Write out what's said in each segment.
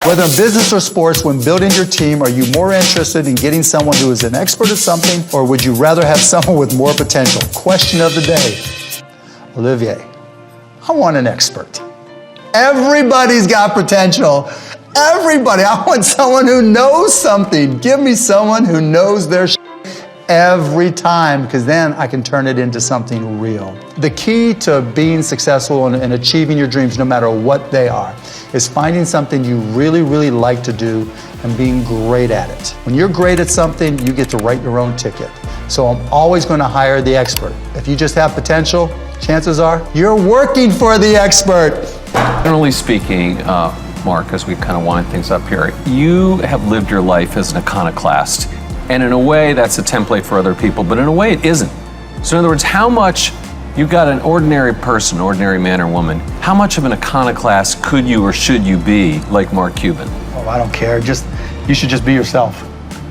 Whether in business or sports, when building your team, are you more interested in getting someone who is an expert at something, or would you rather have someone with more potential? Question of the day. Olivier, I want an expert. Everybody's got potential. Everybody. I want someone who knows something. Give me someone who knows their shit every time, because then I can turn it into something real. The key to being successful and achieving your dreams, no matter what they are, is finding something you really, really like to do and being great at it. When you're great at something, you get to write your own ticket. So I'm always going to hire the expert. If you just have potential, chances are you're working for the expert. Generally speaking, Mark, as we kind of wind things up here, you have lived your life as an iconoclast. And in a way, that's a template for other people, but in a way, it isn't. So in other words, how much, you've got an ordinary person, ordinary man or woman, how much of an iconoclast could you or should you be like Mark Cuban? Oh, I don't care. You should just be yourself,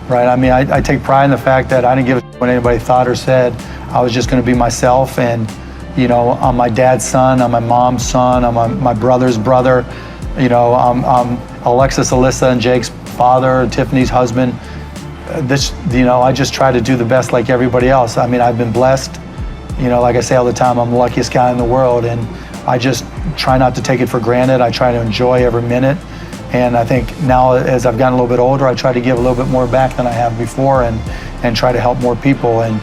right? I mean, I take pride in the fact that I didn't give a shit what anybody thought or said. I was just going to be myself, and, you know, I'm my dad's son, I'm my mom's son, I'm my brother's brother, you know, I'm Alexis, Alyssa, and Jake's father, Tiffany's husband. I just try to do the best like everybody else. I mean, I've been blessed. You know, like I say all the time, I'm the luckiest guy in the world, and I just try not to take it for granted. I try to enjoy every minute. And I think now, as I've gotten a little bit older, I try to give a little bit more back than I have before, and try to help more people. And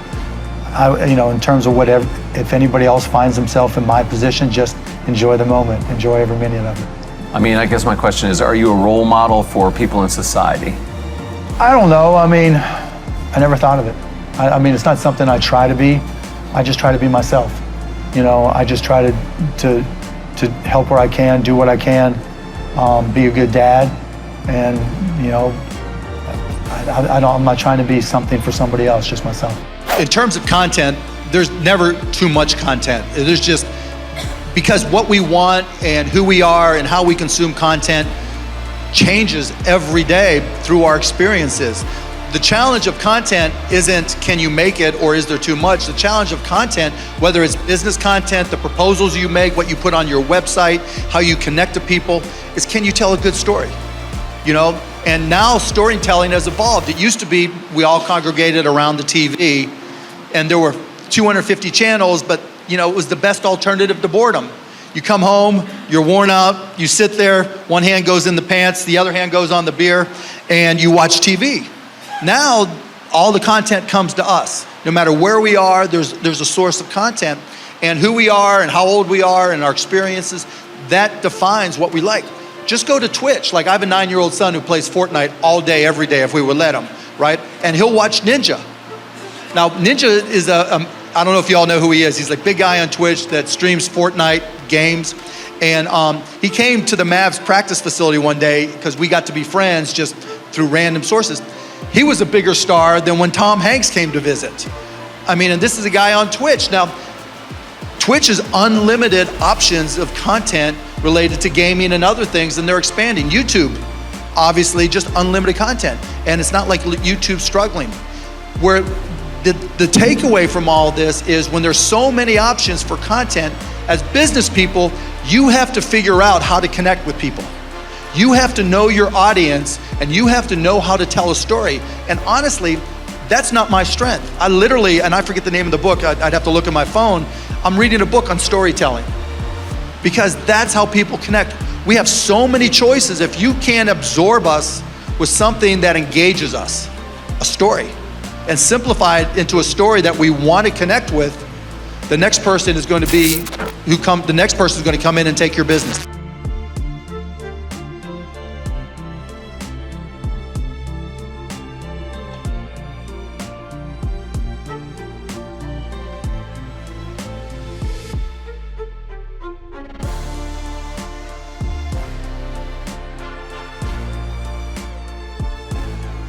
in terms of whatever, if anybody else finds themselves in my position, just enjoy the moment, enjoy every minute of it. I mean, I guess my question is, are you a role model for people in society? I don't know. I mean, I never thought of it. I mean, it's not something I try to be. I just try to be myself. You know, I just try to help where I can, do what I can, be a good dad, and you know, I'm not trying to be something for somebody else, just myself. In terms of content, there's never too much content. There's just, because what we want and who we are and how we consume content changes every day through our experiences. The challenge of content isn't can you make it or is there too much. The challenge of content, whether it's business content, the proposals you make, what you put on your website, how you connect to people, is can you tell a good story? You know, and now storytelling has evolved. It used to be we all congregated around the TV and there were 250 channels, but you know, it was the best alternative to boredom. You come home, you're worn out, you sit there, one hand goes in the pants, the other hand goes on the beer, and you watch TV. Now, all the content comes to us. No matter where we are, there's a source of content, and who we are and how old we are and our experiences, that defines what we like. Just go to Twitch. Like, I have a 9-year-old son who plays Fortnite all day, every day, if we would let him, right? And he'll watch Ninja. Now, Ninja is I don't know if you all know who he is. He's like a big guy on Twitch that streams Fortnite games. And he came to the Mavs practice facility one day because we got to be friends just through random sources. He was a bigger star than when Tom Hanks came to visit. I mean, and this is a guy on Twitch. Now, Twitch is unlimited options of content related to gaming and other things, and they're expanding. YouTube, obviously, just unlimited content. And it's not like YouTube's struggling. Where the takeaway from all this is when there's so many options for content, as business people, you have to figure out how to connect with people. You have to know your audience, and you have to know how to tell a story. And honestly, that's not my strength. I literally, and I forget the name of the book, I'd have to look at my phone, I'm reading a book on storytelling, because that's how people connect. We have so many choices. If you can't absorb us with something that engages us, a story, and simplify it into a story that we want to connect with, the next person is going to come in and take your business.